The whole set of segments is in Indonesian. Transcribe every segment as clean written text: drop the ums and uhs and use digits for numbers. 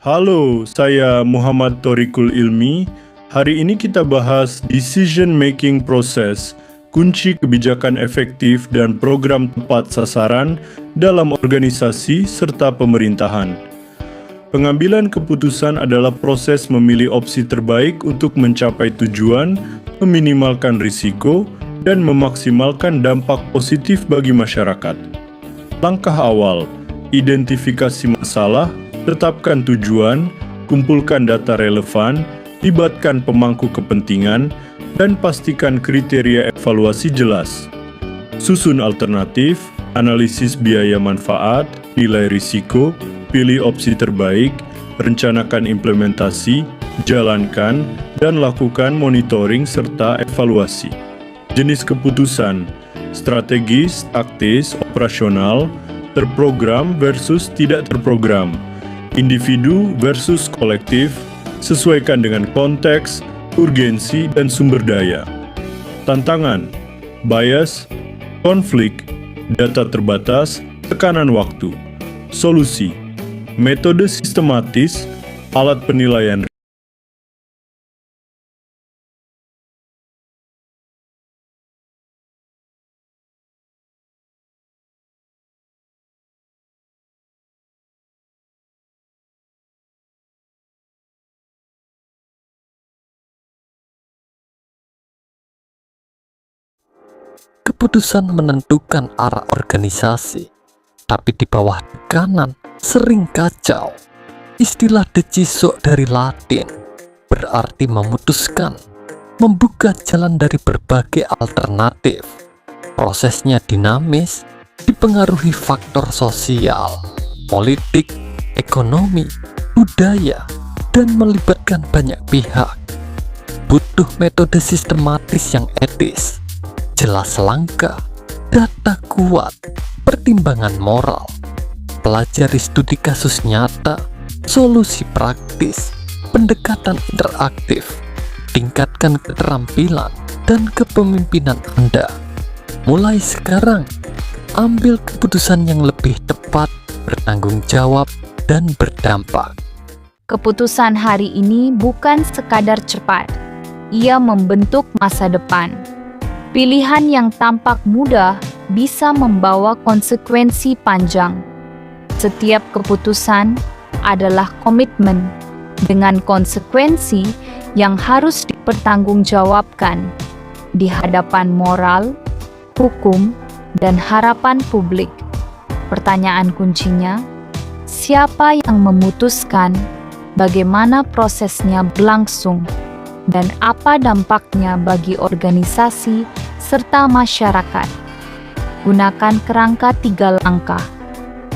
Halo, saya Muhammad Thoriqul Ilmi. Hari ini kita bahas decision making process, kunci kebijakan efektif dan program tepat sasaran dalam organisasi serta pemerintahan. Pengambilan keputusan adalah proses memilih opsi terbaik untuk mencapai tujuan, meminimalkan risiko, dan memaksimalkan dampak positif bagi masyarakat. Langkah awal, identifikasi masalah, tetapkan tujuan, kumpulkan data relevan, libatkan pemangku kepentingan, dan pastikan kriteria evaluasi jelas. Susun alternatif, analisis biaya manfaat, nilai risiko, pilih opsi terbaik, rencanakan implementasi, jalankan, dan lakukan monitoring serta evaluasi. Jenis keputusan, strategis, taktis, operasional, terprogram versus tidak terprogram, individu versus kolektif, sesuaikan dengan konteks, urgensi, dan sumber daya. Tantangan, bias, konflik, data terbatas, tekanan waktu. Solusi, metode sistematis, alat penilaian. Keputusan menentukan arah organisasi, tapi di bawah tekanan sering kacau. Istilah decisio dari Latin berarti memutuskan, membuka jalan dari berbagai alternatif. Prosesnya dinamis, dipengaruhi faktor sosial, politik, ekonomi, budaya, dan melibatkan banyak pihak. Butuh metode sistematis yang etis, jelas langkah, data kuat, pertimbangan moral, pelajari studi kasus nyata, solusi praktis, pendekatan interaktif, tingkatkan keterampilan dan kepemimpinan Anda. Mulai sekarang, ambil keputusan yang lebih tepat, bertanggung jawab, dan berdampak. Keputusan hari ini bukan sekadar cepat, ia membentuk masa depan. Pilihan yang tampak mudah bisa membawa konsekuensi panjang. Setiap keputusan adalah komitmen dengan konsekuensi yang harus dipertanggungjawabkan di hadapan moral, hukum, dan harapan publik. Pertanyaan kuncinya, siapa yang memutuskan, bagaimana prosesnya berlangsung, dan apa dampaknya bagi organisasi serta masyarakat. Gunakan kerangka 3 langkah.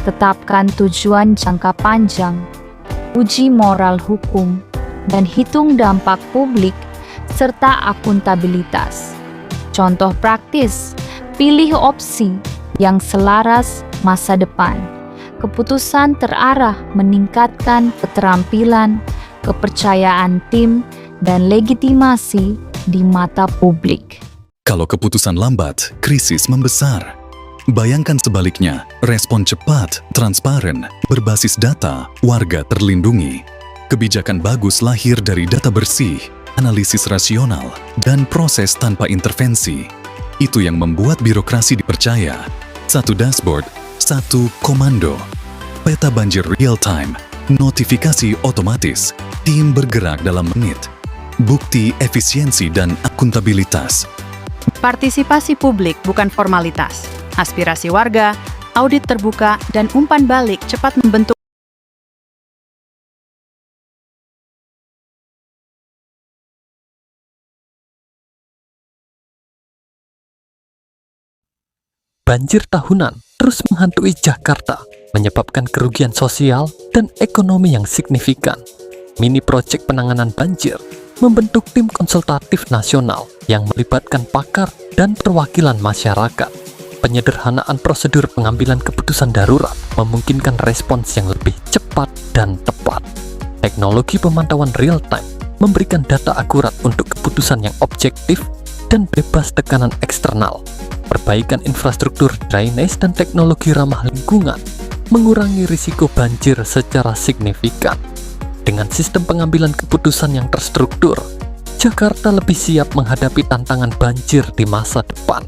Tetapkan tujuan jangka panjang, uji moral hukum, dan hitung dampak publik serta akuntabilitas. Contoh praktis, pilih opsi yang selaras masa depan. Keputusan terarah meningkatkan keterampilan, kepercayaan tim, dan legitimasi di mata publik. Kalau keputusan lambat, krisis membesar. Bayangkan sebaliknya, respon cepat, transparan, berbasis data, warga terlindungi. Kebijakan bagus lahir dari data bersih, analisis rasional, dan proses tanpa intervensi. Itu yang membuat birokrasi dipercaya. Satu dashboard, satu komando. Peta banjir real time, notifikasi otomatis, tim bergerak dalam menit. Bukti efisiensi dan akuntabilitas. Partisipasi publik bukan formalitas. Aspirasi warga, audit terbuka, dan umpan balik cepat membentuk Banjir tahunan terus menghantui Jakarta, menyebabkan kerugian sosial dan ekonomi yang signifikan. Mini Project Penanganan Banjir membentuk tim konsultatif nasional yang melibatkan pakar dan perwakilan masyarakat. Penyederhanaan prosedur pengambilan keputusan darurat memungkinkan respons yang lebih cepat dan tepat. Teknologi pemantauan real-time memberikan data akurat untuk keputusan yang objektif dan bebas tekanan eksternal. Perbaikan infrastruktur drainase dan teknologi ramah lingkungan mengurangi risiko banjir secara signifikan. Dengan sistem pengambilan keputusan yang terstruktur, Jakarta lebih siap menghadapi tantangan banjir di masa depan.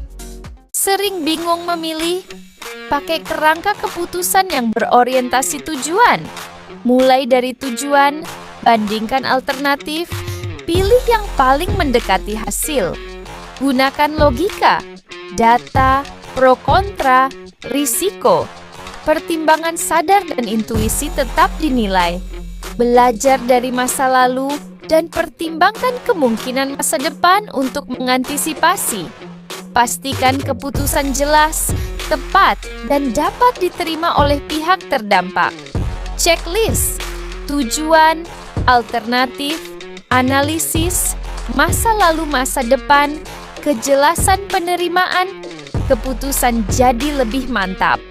Sering bingung memilih? Pakai kerangka keputusan yang berorientasi tujuan. Mulai dari tujuan, bandingkan alternatif, pilih yang paling mendekati hasil. Gunakan logika, data, pro kontra, risiko. Pertimbangan sadar dan intuisi tetap dinilai. Belajar dari masa lalu dan pertimbangkan kemungkinan masa depan untuk mengantisipasi. Pastikan keputusan jelas, tepat, dan dapat diterima oleh pihak terdampak. Checklist, tujuan, alternatif, analisis, masa lalu masa depan, kejelasan penerimaan, keputusan jadi lebih mantap.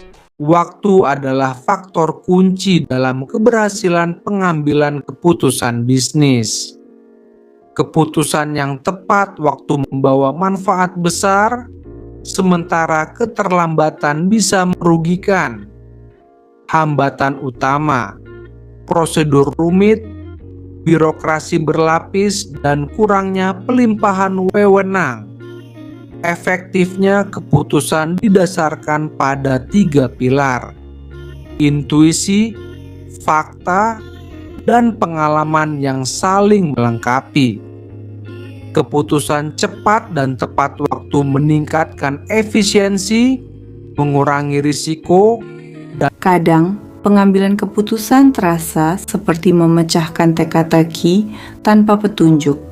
Waktu adalah faktor kunci dalam keberhasilan pengambilan keputusan bisnis. Keputusan yang tepat waktu membawa manfaat besar, sementara keterlambatan bisa merugikan. Hambatan utama, prosedur rumit, birokrasi berlapis, dan kurangnya pelimpahan wewenang. Efektifnya keputusan didasarkan pada 3 pilar: intuisi, fakta, dan pengalaman yang saling melengkapi. Keputusan cepat dan tepat waktu meningkatkan efisiensi, mengurangi risiko, dan kadang pengambilan keputusan terasa seperti memecahkan teka-teki tanpa petunjuk.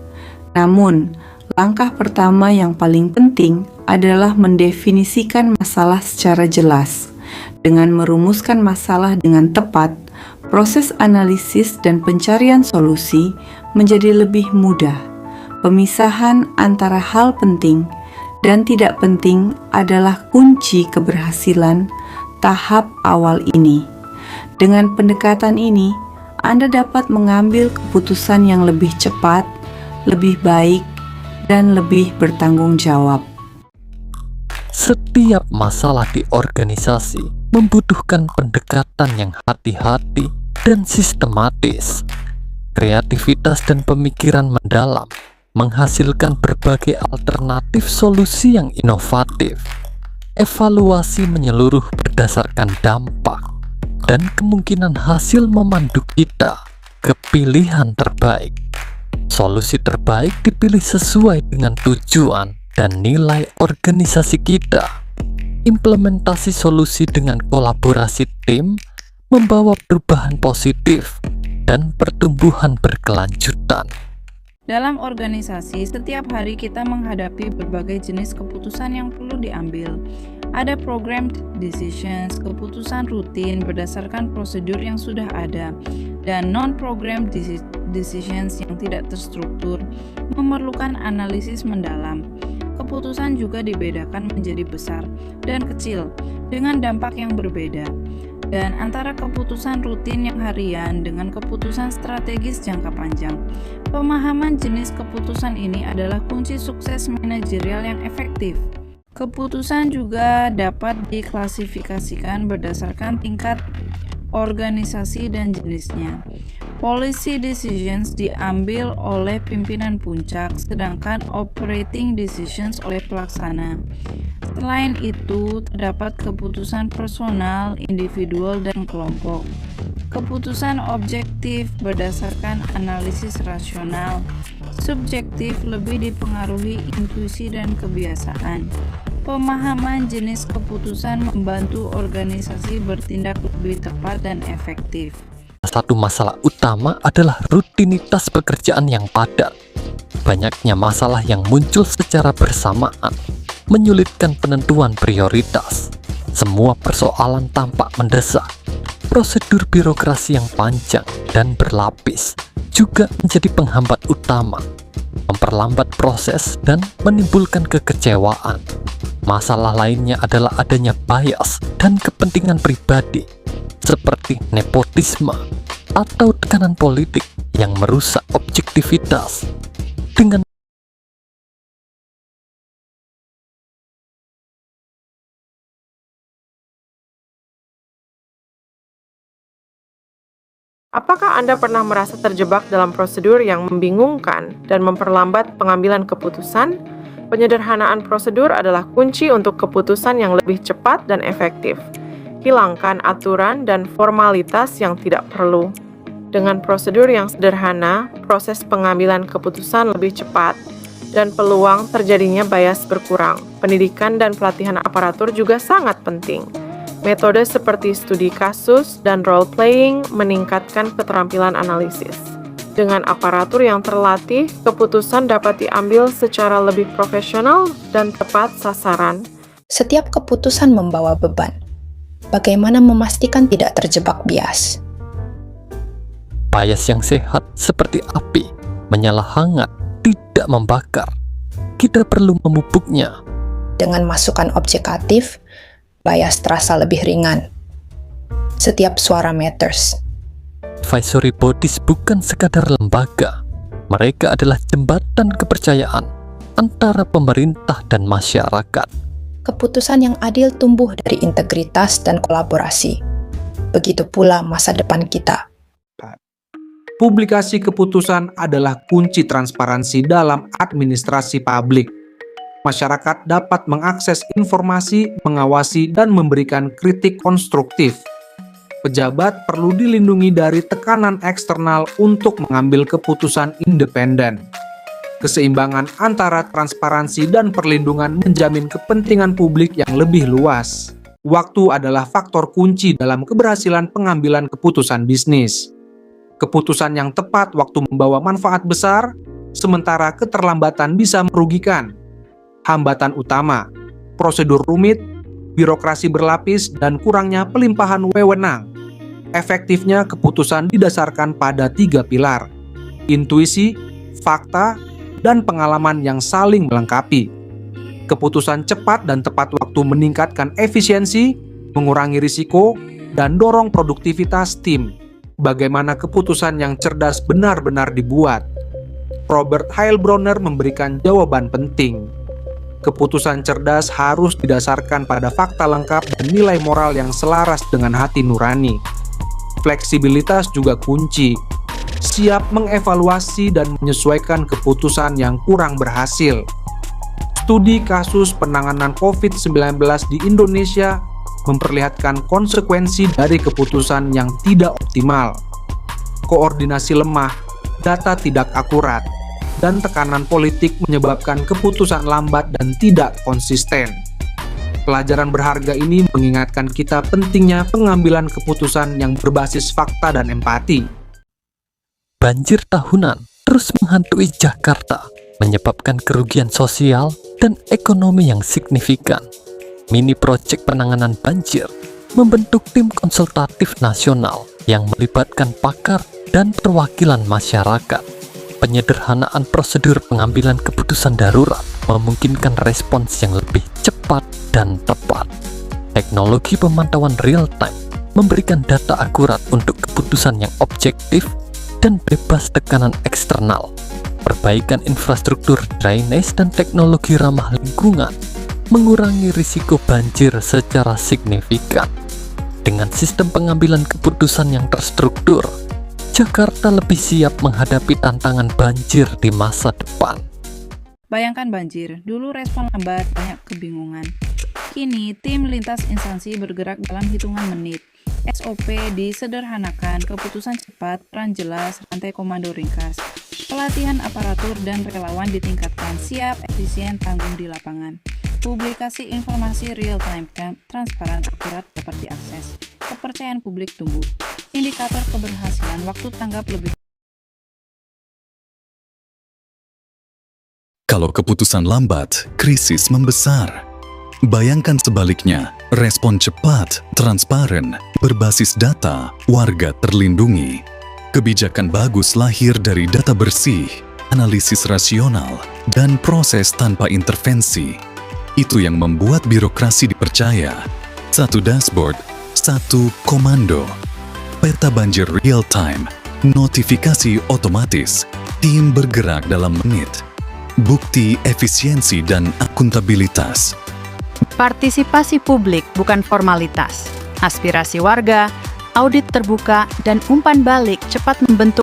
Namun, langkah pertama yang paling penting adalah mendefinisikan masalah secara jelas. Dengan merumuskan masalah dengan tepat, proses analisis dan pencarian solusi menjadi lebih mudah. Pemisahan antara hal penting dan tidak penting adalah kunci keberhasilan tahap awal ini. Dengan pendekatan ini, Anda dapat mengambil keputusan yang lebih cepat, lebih baik, dan lebih bertanggung jawab. Setiap masalah di organisasi membutuhkan pendekatan yang hati-hati dan sistematis. Kreativitas dan pemikiran mendalam menghasilkan berbagai alternatif solusi yang inovatif. Evaluasi menyeluruh berdasarkan dampak dan kemungkinan hasil memandu kita ke pilihan terbaik. Solusi terbaik dipilih sesuai dengan tujuan dan nilai organisasi kita. Implementasi solusi dengan kolaborasi tim membawa perubahan positif dan pertumbuhan berkelanjutan. Dalam organisasi, setiap hari kita menghadapi berbagai jenis keputusan yang perlu diambil. Ada programmed decisions, keputusan rutin berdasarkan prosedur yang sudah ada, dan non-programmed decisions yang tidak terstruktur, memerlukan analisis mendalam. Keputusan juga dibedakan menjadi besar dan kecil dengan dampak yang berbeda. Dan antara keputusan rutin yang harian dengan keputusan strategis jangka panjang. Pemahaman jenis keputusan ini adalah kunci sukses manajerial yang efektif. Keputusan juga dapat diklasifikasikan berdasarkan tingkat organisasi dan jenisnya. Policy decisions diambil oleh pimpinan puncak, sedangkan operating decisions oleh pelaksana. Selain itu, terdapat keputusan personal, individual, dan kelompok. Keputusan objektif berdasarkan analisis rasional. Subjektif lebih dipengaruhi intuisi dan kebiasaan. Pemahaman jenis keputusan membantu organisasi bertindak lebih tepat dan efektif. Satu masalah utama adalah rutinitas pekerjaan yang padat. Banyaknya masalah yang muncul secara bersamaan menyulitkan penentuan prioritas. Semua persoalan tampak mendesak. Prosedur birokrasi yang panjang dan berlapis juga menjadi penghambat utama, memperlambat proses dan menimbulkan kekecewaan. Masalah lainnya adalah adanya bias dan kepentingan pribadi, seperti nepotisme atau tekanan politik yang merusak objektivitas. Dengan Apakah Anda pernah merasa terjebak dalam prosedur yang membingungkan dan memperlambat pengambilan keputusan? Penyederhanaan prosedur adalah kunci untuk keputusan yang lebih cepat dan efektif. Hilangkan aturan dan formalitas yang tidak perlu. Dengan prosedur yang sederhana, proses pengambilan keputusan lebih cepat dan peluang terjadinya bias berkurang. Pendidikan dan pelatihan aparatur juga sangat penting. Metode seperti studi kasus dan role-playing meningkatkan keterampilan analisis. Dengan aparatur yang terlatih, keputusan dapat diambil secara lebih profesional dan tepat sasaran. Setiap keputusan membawa beban. Bagaimana memastikan tidak terjebak bias? Bias yang sehat seperti api, menyala hangat, tidak membakar. Kita perlu memupuknya. Dengan masukan objektif, bias terasa lebih ringan. Setiap suara matters. Advisory bodies bukan sekadar lembaga. Mereka adalah jembatan kepercayaan antara pemerintah dan masyarakat. Keputusan yang adil tumbuh dari integritas dan kolaborasi. Begitu pula masa depan kita. Publikasi keputusan adalah kunci transparansi dalam administrasi publik. Masyarakat dapat mengakses informasi, mengawasi, dan memberikan kritik konstruktif. Pejabat perlu dilindungi dari tekanan eksternal untuk mengambil keputusan independen. Keseimbangan antara transparansi dan perlindungan menjamin kepentingan publik yang lebih luas. Waktu adalah faktor kunci dalam keberhasilan pengambilan keputusan bisnis. Keputusan yang tepat waktu membawa manfaat besar, sementara keterlambatan bisa merugikan. Hambatan utama, prosedur rumit, birokrasi berlapis, dan kurangnya pelimpahan wewenang. Efektifnya keputusan didasarkan pada 3 pilar: intuisi, fakta, dan pengalaman yang saling melengkapi. Keputusan cepat dan tepat waktu meningkatkan efisiensi, mengurangi risiko, dan dorong produktivitas tim. Bagaimana keputusan yang cerdas benar-benar dibuat? Robert Heilbronner memberikan jawaban penting. Keputusan cerdas harus didasarkan pada fakta lengkap dan nilai moral yang selaras dengan hati nurani. Fleksibilitas juga kunci. Siap mengevaluasi dan menyesuaikan keputusan yang kurang berhasil. Studi kasus penanganan COVID-19 di Indonesia memperlihatkan konsekuensi dari keputusan yang tidak optimal. Koordinasi lemah, data tidak akurat, dan tekanan politik menyebabkan keputusan lambat dan tidak konsisten. Pelajaran berharga ini mengingatkan kita pentingnya pengambilan keputusan yang berbasis fakta dan empati. Banjir tahunan terus menghantui Jakarta, menyebabkan kerugian sosial dan ekonomi yang signifikan. Mini Project Penanganan Banjir membentuk tim konsultatif nasional yang melibatkan pakar dan perwakilan masyarakat. Penyederhanaan prosedur pengambilan keputusan darurat memungkinkan respons yang lebih cepat dan tepat. Teknologi pemantauan real-time memberikan data akurat untuk keputusan yang objektif dan bebas tekanan eksternal. Perbaikan infrastruktur drainase dan teknologi ramah lingkungan mengurangi risiko banjir secara signifikan. Dengan sistem pengambilan keputusan yang terstruktur, Jakarta lebih siap menghadapi tantangan banjir di masa depan. Bayangkan banjir, dulu respon lambat, banyak kebingungan. Kini, tim lintas instansi bergerak dalam hitungan menit. SOP disederhanakan, keputusan cepat, peran jelas, rantai komando ringkas. Pelatihan aparatur dan relawan ditingkatkan, siap, efisien, tanggung di lapangan. Publikasi informasi real-time, transparan, akurat dapat diakses. Kepercayaan publik tumbuh. Indikator keberhasilan, waktu tanggap lebih. Kalau keputusan lambat, krisis membesar. Bayangkan sebaliknya, respon cepat, transparan, berbasis data, warga terlindungi. Kebijakan bagus lahir dari data bersih, analisis rasional, dan proses tanpa intervensi. Itu yang membuat birokrasi dipercaya. Satu dashboard, satu komando. Peta banjir real time, notifikasi otomatis, tim bergerak dalam menit. Bukti efisiensi dan akuntabilitas. Partisipasi publik bukan formalitas. Aspirasi warga, audit terbuka, dan umpan balik cepat membentuk